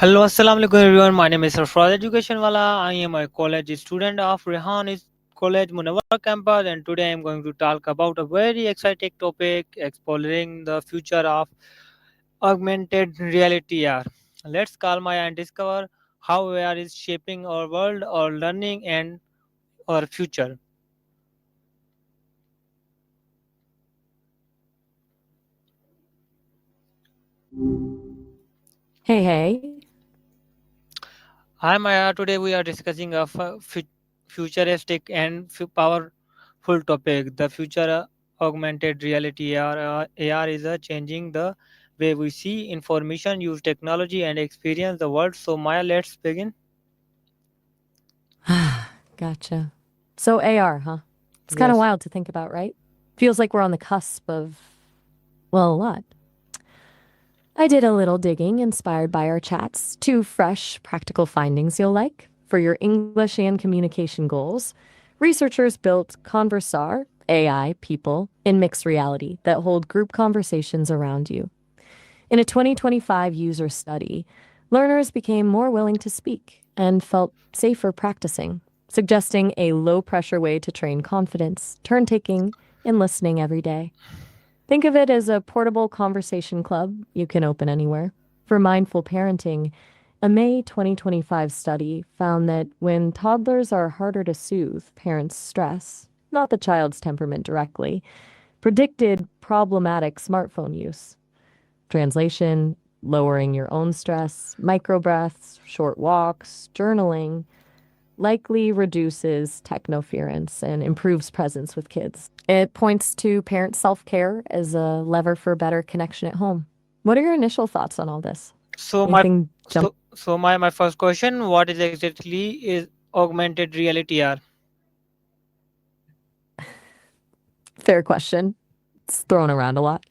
Hello, assalamu alaikum everyone. My name is Sarfaraz Educationwala. I am a college student of Rehan College Munawar campus, and today I am going to talk about a very exciting topic exploring the future of augmented reality. AR. Let's calm and discover how AR is shaping our world, our learning, and our future. Hey, hey. Hi Maya, today we are discussing a futuristic and powerful topic. The future augmented reality AR is changing the way we see information, use technology, and experience the world. So Maya, let's begin. Gotcha. So AR, huh? It's kind of Yes. wild to think about, right? Feels like we're on the cusp of, well, a lot. I did a little digging inspired by our chats. Two fresh, practical findings you'll like. For your English and communication goals, researchers built Conversar, AI people, in mixed reality that hold group conversations around you. In a 2025 user study, learners became more willing to speak and felt safer practicing, suggesting a low pressure way to train confidence, turn taking, and listening every day. Think of it as a portable conversation club you can open anywhere. For mindful parenting, a May 2025 study found that when toddlers are harder to soothe parents' stress, not the child's temperament directly, predicted problematic smartphone use. Translation, lowering your own stress, micro breaths, short walks, journaling likely reduces technoference and improves presence with kids. It points to parent self care as a lever for better connection at home. What are your initial thoughts on all this? So my Anything jump? my first question: what is exactly is augmented reality AR? Fair question. It's thrown around a lot.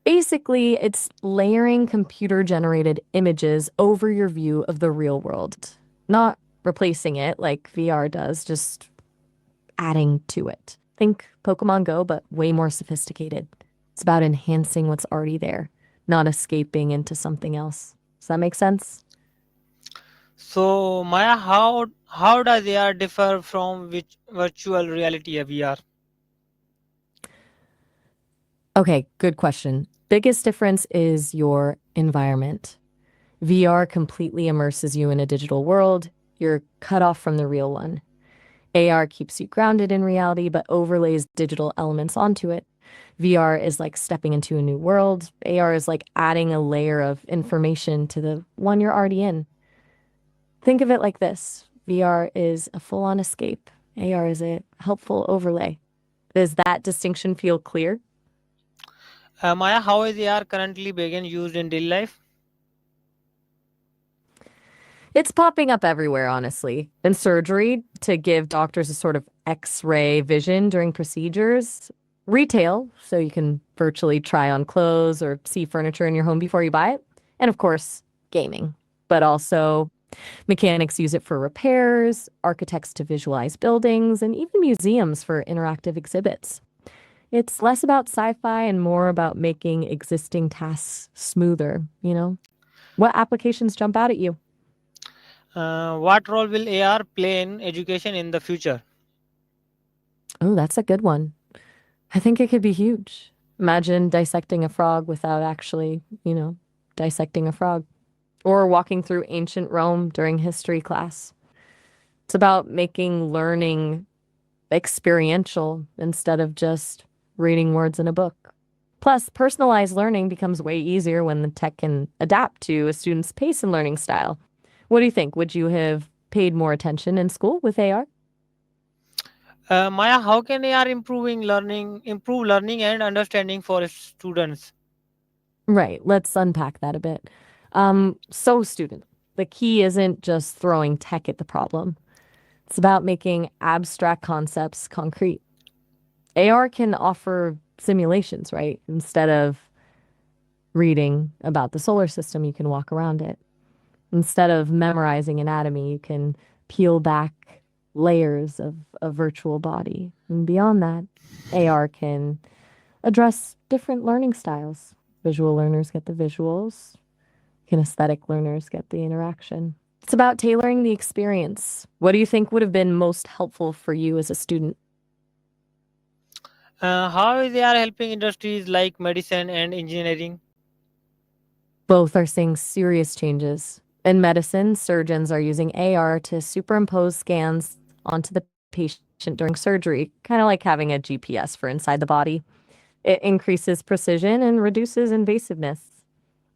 Basically, it's layering computer generated images over your view of the real world, not replacing it like VR does, just adding to it. Think Pokemon Go, but way more sophisticated. It's about enhancing what's already there, not escaping into something else. Does that make sense? So Maya, how does AR differ from which virtual reality VR? Okay, good question. Biggest difference is your environment. VR completely immerses you in a digital world. You're cut off from the real one. AR keeps you grounded in reality, but overlays digital elements onto it. VR is like stepping into a new world. AR is like adding a layer of information to the one you're already in. Think of it like this: VR is a full on escape, AR is a helpful overlay. Does that distinction feel clear? Maya, how is AR currently being used in daily life? It's popping up everywhere, honestly. In surgery, to give doctors a sort of x ray vision during procedures. Retail, so you can virtually try on clothes or see furniture in your home before you buy it. And of course, gaming. But also, mechanics use it for repairs, architects to visualize buildings, and even museums for interactive exhibits. It's less about sci fi and more about making existing tasks smoother, you know? What applications jump out at you? What role will AR play in education in the future? Oh, that's a good one. I think it could be huge. Imagine dissecting a frog without actually, dissecting a frog. Or walking through ancient Rome during history class. It's about making learning experiential instead of just reading words in a book. Plus, personalized learning becomes way easier when the tech can adapt to a student's pace and learning style. What do you think? Would you have paid more attention in school with AR? Maya, how can AR improve learning and understanding for students? Right. Let's unpack that a bit. Student, the key isn't just throwing tech at the problem. It's about making abstract concepts concrete. AR can offer simulations, right? Instead of reading about the solar system, you can walk around it. Instead of memorizing anatomy, you can peel back layers of a virtual body. And beyond that, AR can address different learning styles. Visual learners get the visuals, Kinesthetic learners get the interaction. It's about tailoring the experience. What do you think would have been most helpful for you as a student? How they are helping industries like medicine and engineering? Both are seeing serious changes. In medicine, surgeons are using AR to superimpose scans onto the patient during surgery, kind of like having a GPS for inside the body. It increases precision and reduces invasiveness.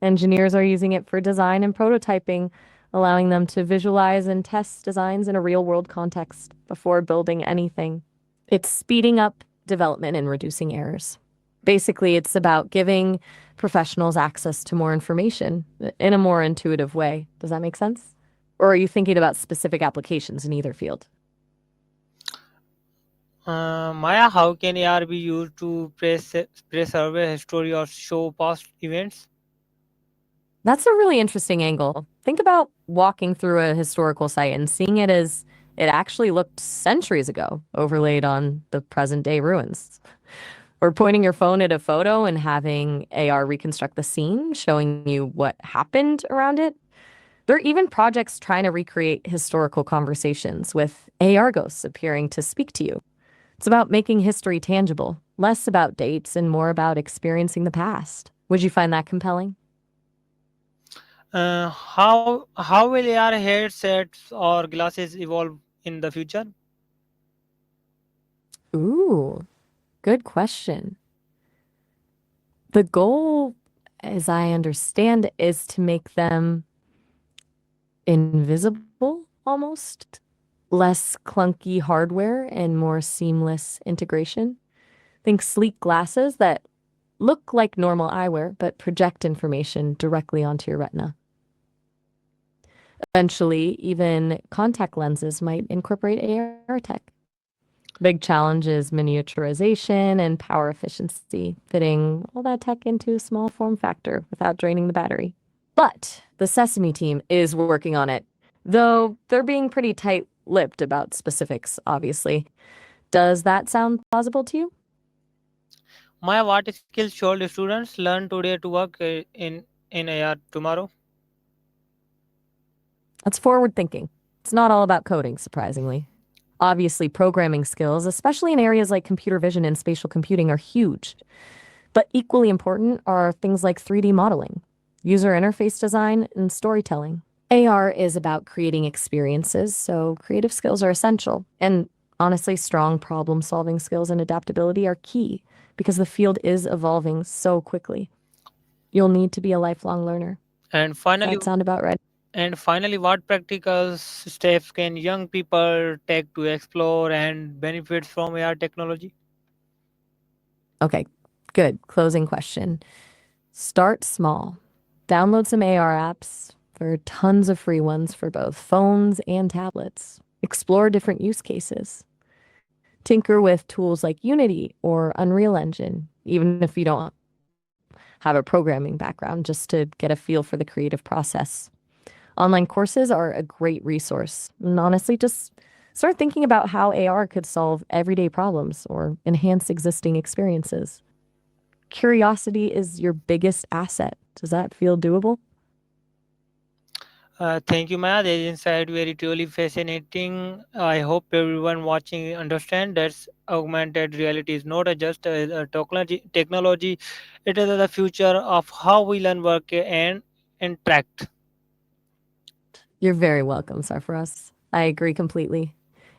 Engineers are using it for design and prototyping, allowing them to visualize and test designs in a real world context before building anything. It's speeding up development and reducing errors. Basically, it's about giving professionals access to more information in a more intuitive way. Does that make sense? Or are you thinking about specific applications in either field? Maya, how can AR be used to preserve a history or show past events? That's a really interesting angle. Think about walking through a historical site and seeing it as it actually looked centuries ago, overlaid on the present day ruins. Or pointing your phone at a photo and having AR reconstruct the scene, showing you what happened around it. There are even projects trying to recreate historical conversations with AR ghosts appearing to speak to you. It's about making history tangible, less about dates and more about experiencing the past. Would you find that compelling? How will AR headsets or glasses evolve in the future? Ooh, good question. The goal, as I understand, is to make them invisible almost, less clunky hardware and more seamless integration. Think sleek glasses that look like normal eyewear but project information directly onto your retina. Eventually, even contact lenses might incorporate AR tech. Big challenge is miniaturization and power efficiency, fitting all that tech into a small form factor without draining the battery. But the Sesame team is working on it, though they're being pretty tight lipped about specifics, obviously. Does that sound plausible to you? Maya, what skills should students learn today to work in AR tomorrow? That's forward thinking. It's not all about coding, surprisingly. Obviously, programming skills, especially in areas like computer vision and spatial computing, are huge. But equally important are things like 3D modeling, user interface design, and storytelling. AR is about creating experiences, so creative skills are essential. And honestly, strong problem solving skills and adaptability are key because the field is evolving so quickly. You'll need to be a lifelong learner. And Does finally, that sound about right? what practical steps can young people take to explore and benefit from AR technology? Okay, good. Closing question. Start small. Download some AR apps. There are tons of free ones for both phones and tablets. Explore different use cases. Tinker with tools like Unity or Unreal Engine, even if you don't have a programming background, just to get a feel for the creative process. Online courses are a great resource. And honestly, just start thinking about how AR could solve everyday problems or enhance existing experiences. Curiosity is your biggest asset. Does that feel doable? Thank you, Maya. This insight very truly fascinating. I hope everyone watching understand that augmented reality is not just a technology. It is the future of how we learn, work, and interact. You're very welcome, Sarfaraz. I agree completely.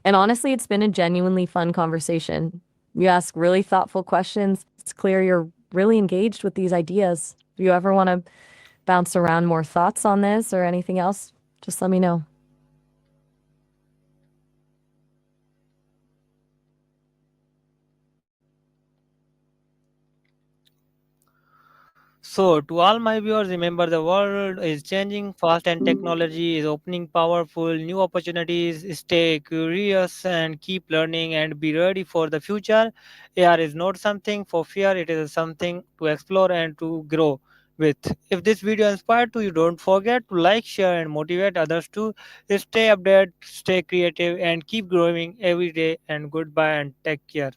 And honestly, it's been a genuinely fun conversation. You ask really thoughtful questions. It's clear you're really engaged with these ideas. If you ever want to bounce around more thoughts on this or anything else, just let me know. So, to all my viewers, remember the world is changing fast and technology is opening powerful new opportunities. Stay curious and keep learning and be ready for the future. AR is not something for fear, it is something to explore and to grow with. If this video inspired you, don't forget to like, share, and motivate others to stay updated, stay creative, and keep growing every day. And goodbye and take care.